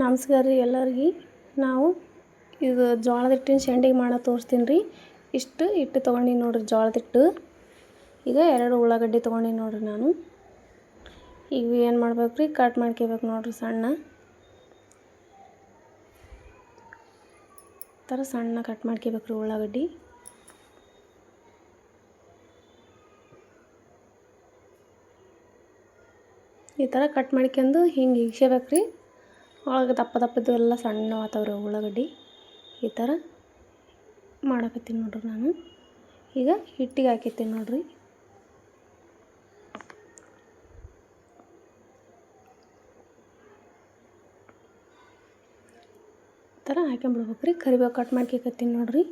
ನಮಸ್ಕಾರ ರೀ ಎಲ್ಲರಿಗೆ. ನಾವು ಇದು ಜೋಳದ ಹಿಟ್ಟಿನ ಸಂಡಿಗೆ ಮಾಡೋ ತೋರಿಸ್ತೀನಿ ರೀ. ಇಷ್ಟು ಹಿಟ್ಟು ತೊಗೊಂಡಿನಿ ನೋಡಿರಿ, ಜೋಳದ ಹಿಟ್ಟು. ಈಗ 2 ಉಳ್ಳಾಗಡ್ಡಿ ತೊಗೊಂಡಿನಿ ನೋಡಿರಿ ನಾನು. ಈಗ ಏನು ಮಾಡ್ಬೇಕು ರೀ, ಕಟ್ ಮಾಡ್ಕೋಬೇಕು ನೋಡಿರಿ ಸಣ್ಣ. ಈ ಥರ ಸಣ್ಣ ಕಟ್ ಮಾಡ್ಕೋಬೇಕು ರೀ ಉಳ್ಳಾಗಡ್ಡಿ. ಈ ಥರ ಕಟ್ ಮಾಡ್ಕೊಂಡು ಹಿಂಗೆ ಇಗ್ಸ್ಕೋಬೇಕು ರೀ. ಒಳಗೆ ದಪ್ಪ ದಪ್ಪದ್ದು ಎಲ್ಲ ಸಣ್ಣ ಆತವ್ರಿ ಉಳ್ಳಾಗಡ್ಡಿ. ಈ ಥರ ಮಾಡಕತ್ತೀನಿ ನೋಡ್ರಿ ನಾನು. ಈಗ ಹಿಟ್ಟಿಗೆ ಹಾಕಿರ್ತೀನಿ ನೋಡ್ರಿ. ಈ ಥರ ಹಾಕ್ಕೊಂಬಿಡ್ಬೇಕು ರೀ. ಕರಿಬೇವು ಕಟ್ ಮಾಡ್ಕೊತೀನಿ ನೋಡ್ರಿ.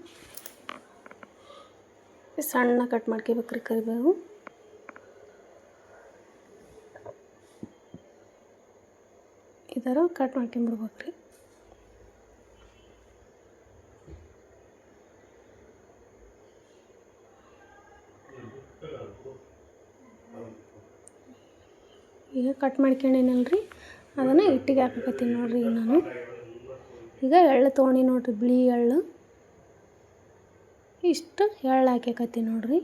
ಸಣ್ಣ ಕಟ್ ಮಾಡ್ಕೋಬೇಕು ರೀ ಕರಿಬೇವು. ಈ ಥರ ಕಟ್ ಮಾಡ್ಕೊಂಬಿಡ್ಬೇಕು ರೀ. ಈಗ ಕಟ್ ಮಾಡ್ಕೊಂಡೇನಲ್ರಿ, ಅದನ್ನು ಹಿಟ್ಟಿಗೆ ಹಾಕಕತ್ತೀನಿ ನೋಡ್ರಿ. ಈಗ ನಾನು ಎಳ್ಳು ತೊಗೊಂಡು ನೋಡ್ರಿ, ಬಿಳಿ ಎಳ್ಳು. ಇಷ್ಟು ಎಳ್ಳು ಹಾಕ್ಯಕತ್ತೀನಿ ನೋಡ್ರಿ.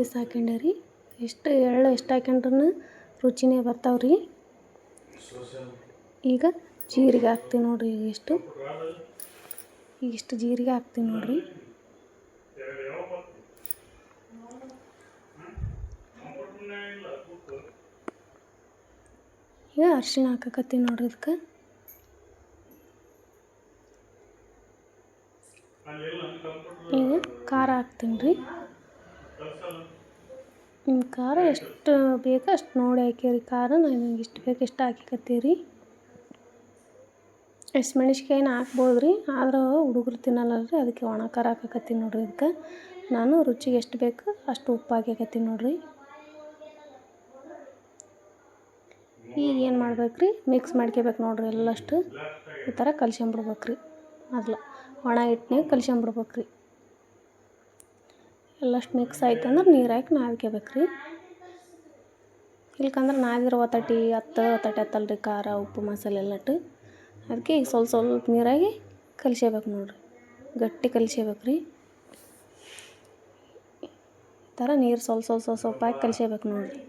ದಿವಸ ಹಾಕ್ಯಂಡೆ ರೀ. ಎಷ್ಟು ಎಳ್ಳು ಎಷ್ಟು ಹಾಕ್ಯಂಡ್ರೂ ರುಚಿನೇ ಬರ್ತಾವ್ರಿ. ಈಗ ಜೀರಿಗೆ ಹಾಕ್ತೀನಿ ನೋಡ್ರಿ. ಇಷ್ಟು ಜೀರಿಗೆ ಹಾಕ್ತೀನಿ ನೋಡ್ರಿ. ಈಗ ಅರಿಶಿಣ ಹಾಕಕತ್ತೀನಿ ನೋಡ್ರಿ. ಇದಕ್ಕೆ ಈಗ ಖಾರ ಹಾಕ್ತೀನಿ ರೀ. ಖಾರ ಎಷ್ಟು ಬೇಕೋ ಅಷ್ಟು ನೋಡಿ ಹಾಕಿರಿ. ಖಾರ ನನಗೆ ಇಷ್ಟು ಬೇಕು ಇಷ್ಟು ಹಾಕಿಕತ್ತೀವಿ ರೀ. ಹಸಿಮೆಣ್ಸಿಕಾಯಿನ ಹಾಕ್ಬೋದು ರೀ, ಆದ್ರೆ ಹುಡುಗರು ತಿನ್ನಲ್ಲ ರೀ, ಅದಕ್ಕೆ ಒಣ ಖಾರ ಹಾಕಕತ್ತೀನಿ ನೋಡ್ರಿ. ಇದಕ್ಕೆ ನಾನು ರುಚಿಗೆ ಎಷ್ಟು ಬೇಕು ಅಷ್ಟು ಉಪ್ಪು ಹಾಕಕತ್ತೀನಿ ನೋಡ್ರಿ. ಈಗ ಏನು ಮಾಡ್ಬೇಕು ರೀ, ಮಿಕ್ಸ್ ಮಾಡ್ಕೋಬೇಕು ನೋಡ್ರಿ ಎಲ್ಲಷ್ಟು. ಈ ಥರ ಕಲ್ಸ್ಕೊಂಬಿಡ್ಬೇಕು ರೀ. ಮೊದಲು ಒಣ ಹಿಟ್ಟನ್ನೇ ಕಲ್ಸ್ಕೊಂಬಿಡ್ಬೇಕು ರೀ. ಎಲ್ಲಷ್ಟು ಮಿಕ್ಸ್ ಆಯ್ತು ಅಂದ್ರೆ ನೀರು ಹಾಕಿ ನಾದ್ಕೋಬೇಕು ರೀ. ಇಲ್ಕಂದ್ರೆ ನಾದಿರೋ ಒತ್ತಟಿ ಹತ್ತಲ್ರಿ ಖಾರ ಉಪ್ಪು ಮಸಾಲೆ ಎಲ್ಲಟ್ಟು. ಅದಕ್ಕೆ ಈಗ ಸ್ವಲ್ಪ ನೀರಾಗಿ ಕಲಿಸ್ಕೋಬೇಕು ನೋಡ್ರಿ. ಗಟ್ಟಿ ಕಲಿಸ್ಕೋಬೇಕು ರೀ. ಈ ಥರ ನೀರು ಸ್ವಲ್ಪ ಹಾಕಿ ಕಲಿಸ್ಕೋಬೇಕು ನೋಡ್ರಿ.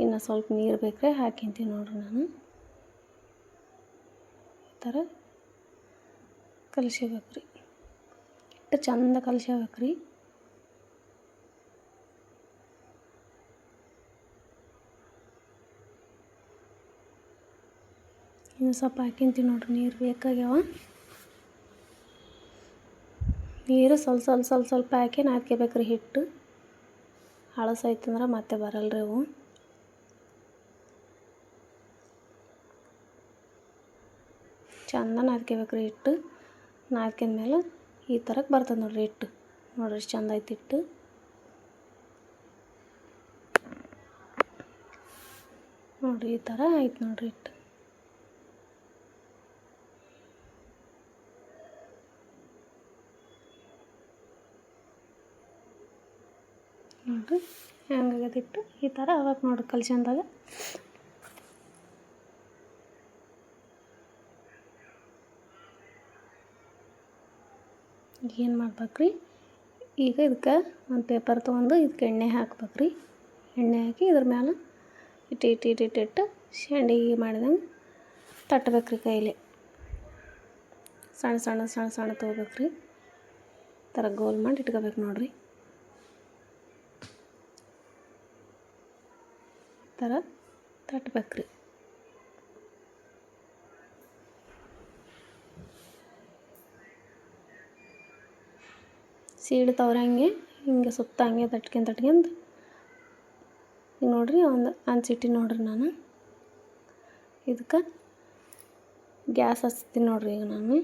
ಇನ್ನು ಸ್ವಲ್ಪ ನೀರು ಬೇಕ್ರೆ ಹಾಕ್ಯಂತೀನಿ ನೋಡ್ರಿ ನಾನು. ಈ ಥರ ಕಲಿಸ್ಕೋಬೇಕು ರೀ. ಹಿಟ್ಟು ಚಂದ ಕಲಿಸ್ಕೋಬೇಕು ರೀ. ಇನ್ನು ಸ್ವಲ್ಪ ಹಾಕ್ಯಂತೀನಿ ನೋಡ್ರಿ. ನೀರು ಬೇಕಾಗ್ಯಾವ. ನೀರು ಸ್ವಲ್ಪ ಹಾಕಿ ನಾದ್ಕೋಬೇಕು ರೀ. ಹಿಟ್ಟು ಹಳಸಾಯ್ತಂದ್ರೆ ಮತ್ತೆ ಬರಲ್ರಿ ಅವು. ಚಂದ ನಾದ್ಕೋಬೇಕು ರೀ ಹಿಟ್ಟು. ನಾದ್ಕೊಂಡ್ಮೇಲೆ ಈ ಥರಕ್ಕೆ ಬರ್ತದೆ ನೋಡ್ರಿ ಹಿಟ್ಟು. ನೋಡ್ರಿ ಎಷ್ಟು ಚಂದ ಐತೆ ಹಿಟ್ಟು. ನೋಡ್ರಿ ಈ ಥರ ಆಯ್ತು ನೋಡ್ರಿ ಹಿಟ್ಟು. ನೋಡ್ರಿ ಹೆಂಗಾಗತ್ತೆ ಹಿಟ್ಟು. ಈ ಥರ ಅವಾಗ ನೋಡ್ರಿ ಕಲ್ಸ್ಕೊಂಡಾಗ. ಏನು ಮಾಡ್ಬೇಕು ರೀ, ಈಗ ಇದಕ್ಕೆ ಒಂದು ಪೇಪರ್ ತೊಗೊಂಡು ಇದಕ್ಕೆ ಎಣ್ಣೆ ಹಾಕ್ಬೇಕು ರೀ. ಎಣ್ಣೆ ಹಾಕಿ ಇದ್ರ ಮೇಲೆ ಇಟ್ಟು ಸಂಡಿಗೆ ಮಾಡಿದಂಗೆ ತಟ್ಟಬೇಕು ರೀ ಕೈಲಿ. ಸಣ್ಣ ತೊಗೋಬೇಕು ರೀ. ಈ ಥರ ಗೋಲ್ ಮಾಡಿ ಇಟ್ಕೋಬೇಕು ನೋಡ್ರಿ. ಈ ಥರ ತಟ್ಟಬೇಕು ರೀ. ಸೀಡ್ತವ್ರೆ ಹಿಂಗೆ ಸುತ್ತ ಹಂಗೆ ತಟ್ಕೊಂಡು ಈಗ ನೋಡ್ರಿ ಒಂದು ಹಂಚಿಟ್ಟು ನೋಡ್ರಿ. ನಾನು ಇದಕ್ಕೆ ಗ್ಯಾಸ್ ಹಚ್ತೀನಿ ನೋಡ್ರಿ. ಈಗ ನಾನು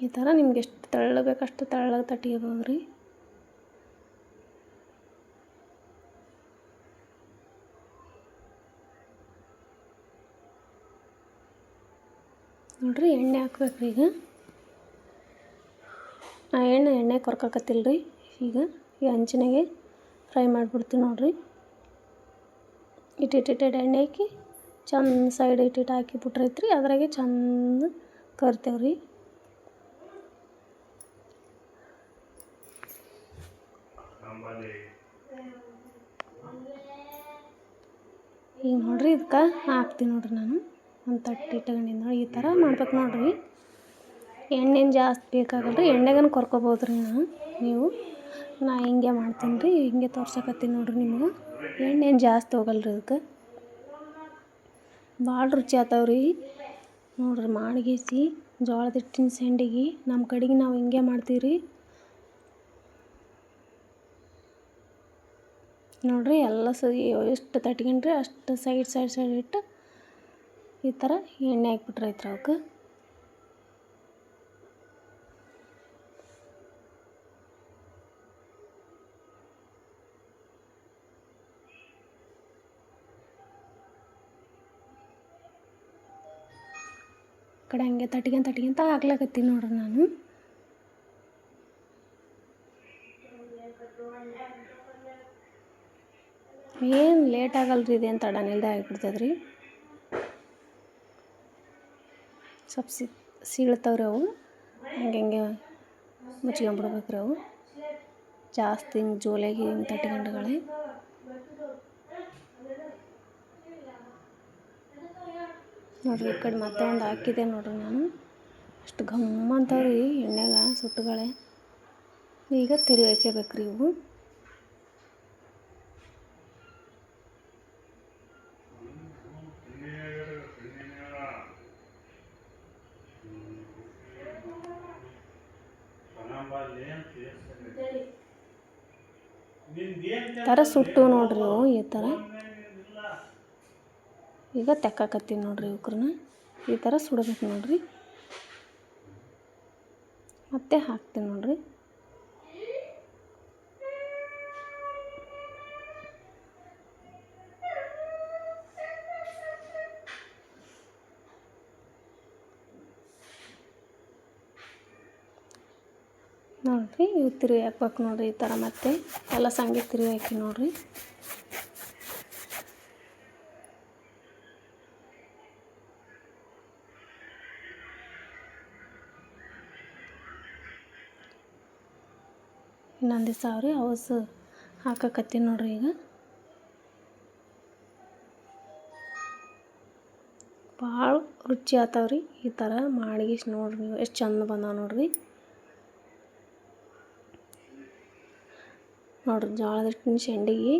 ಈ ಥರ ನಿಮ್ಗೆ ಎಷ್ಟು ತೆಳ್ಳಗೆ ಬೇಕಷ್ಟು ತೆಳ್ಳಗೆ ತಟ್ಟಿಬೋದು ರೀ. ನೋಡಿರಿ ಎಣ್ಣೆ ಹಾಕ್ಬೇಕ್ರಿ. ಈಗ ಎಣ್ಣೆ ಕೊರ್ಕಾಕತ್ತಿಲ್ಲ ರೀ. ಈಗ ಈ ಹಂಚಿನಾಗೆ ಫ್ರೈ ಮಾಡಿಬಿಡ್ತೀವಿ ನೋಡಿರಿ. ಇಟ್ಟಿಟ್ಟು ಎಣ್ಣೆ ಹಾಕಿ ಚಂದ ಸೈಡ್ ಇಟ್ಟಿಟ್ಟು ಹಾಕಿಬಿಟ್ರೈತ್ರಿ. ಅದ್ರಾಗೆ ಚಂದ ಕರಿತೇವೆ ರೀ. ಈಗ ನೋಡಿರಿ ಇದಕ್ಕೆ ಹಾಕ್ತೀನಿ ನೋಡಿರಿ. ನಾನು ಒಂದು ತಟ್ಟೆ ಇಟ್ಕೊಂಡಿದ್ದು ಈ ಥರ ಮಾಡ್ಬೇಕು ನೋಡಿರಿ. ಎಣ್ಣೆನ ಜಾಸ್ತಿ ಬೇಕಾಗಲ್ಲ ರೀ. ಎಣ್ಣೆಗನ ಕೊರ್ಕೋಬೋದು ರೀ ನೀವು. ನಾ ಹಿಂಗೆ ಮಾಡ್ತೀನಿ ರೀ. ಹಿಂಗೆ ತೋರ್ಸಕತ್ತೀನಿ ನೋಡಿರಿ ನಿಮ್ಗೆ. ಎಣ್ಣೆನ ಜಾಸ್ತಿ ಹೋಗಲ್ಲ ರೀ ಅದಕ್ಕೆ. ಭಾಳ ರುಚಿ ಆಗ್ತಾವ್ರಿ ನೋಡಿರಿ. ಮಾಡಿಗೇಸಿ ಜೋಳದ ಹಿಟ್ಟಿನ ಸಂಡಿಗೆ ನಮ್ಮ ಕಡೆಗೆ ನಾವು ಹಿಂಗೆ ಮಾಡ್ತೀವಿ ರೀ. ನೋಡಿರಿ ಎಲ್ಲ ಎಷ್ಟು ತಟ್ಕೊಂಡ್ರೆ ಅಷ್ಟು ಸೈಡ್ ಇಟ್ಟು ಈ ಥರ ಎಣ್ಣೆ ಹಾಕ್ಬಿಟ್ರೈತ್ರಿ ಅವಕ್ಕೆ. ಕಡೆ ಹಂಗೆ ತಟ್ಕೊಂತ ಹಾಕ್ಲಕತ್ತೀನಿ ನೋಡ್ರಿ ನಾನು. ಏನು ಲೇಟ್ ಆಗಲ್ಲ ರೀ. ಇದೇನು ತಡನಿಲ್ದೆ ಆಗಿಬಿಡ್ತದೆ ರೀ. ಸ್ವಲ್ಪ ಸೀಳ್ತಾವ್ರಿ ಅವು. ಹಂಗೆ ಮುಚ್ಕೊಂಬಿಡ್ಬೇಕ್ರಿ ಅವು. ಜಾಸ್ತಿ ಹಿಂಗೆ ಜೋಲಾಗಿ ಹಿಂಗೆ ತಟ್ಕೊಂಡ್ಗಳೇ ನೋಡಿರಿ. ಈ ಕಡೆ ಮತ್ತೆ ಒಂದು ಹಾಕಿದೆ ನೋಡಿರಿ ನಾನು. ಅಷ್ಟು ಘಮ್ ಅಂತಾವ್ರಿ ಎಣ್ಣೆಗ ಸುಟ್ಟುಗಳೇ. ಈಗ ತಿರುವಾಕಬೇಕ್ರಿ ಇವು. ಥರ ಸುಟ್ಟು ನೋಡ್ರಿ ಅವು ಈ ಥರ. ಈಗ ತೆಕ್ಕಾಕತ್ತೀನಿ ನೋಡ್ರಿ ಇವ್ರನ್ನ. ಈ ಥರ ಸುಡಬೇಕು ನೋಡ್ರಿ. ಮತ್ತೆ ಹಾಕ್ತೀನಿ ನೋಡ್ರಿ. ನೋಡಿರಿ ಇವು ತಿರುವಿ ಹಾಕ್ಬೇಕು ನೋಡಿರಿ ಈ ಥರ. ಮತ್ತೆ ಎಲ್ಲ ಸಂಗೆ ತಿರುವಿ ಹಾಕಿ ನೋಡಿರಿ. ಇನ್ನೊಂದು ದಿವಸ ಅವ್ರಿ ಅವಸು ಹಾಕಕತ್ತೀನಿ ನೋಡಿರಿ. ಈಗ ಭಾಳ ರುಚಿ ಆಗ್ತಾವ್ರಿ ಈ ಥರ ಮಾಡಿಗಿಸ್ ನೋಡ್ರಿ. ನೀವು ಎಷ್ಟು ಚಂದ ಬಂದಾವ ನೋಡ್ರಿ. ನೋಡ್ರಿ ಜೋಳದ ಹಿಟ್ಟಿನ ಸಂಡಿಗೆ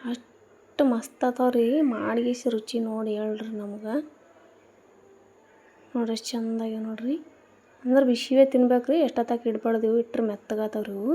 ಅಷ್ಟು ಮಸ್ತ್ ಆಗ್ತಾವ್ರಿ. ಮಾಡಿಗಿಸಿ ರುಚಿ ನೋಡಿ ಹೇಳ್ರಿ ನಮ್ಗೆ. ನೋಡ್ರಿ ಎಷ್ಟು ಚಂದಾಗಿ ನೋಡ್ರಿ. ಅಂದ್ರೆ ಬಿಸಿವೇ ತಿನ್ಬೇಕು ರೀ. ಎಷ್ಟೊತ್ತಾಗಿ ಇಡ್ಬಾರ್ದು. ಇವು ಇಟ್ಟರೆ ಮೆತ್ತಗಾತಾವ್ರಿ ಇವು.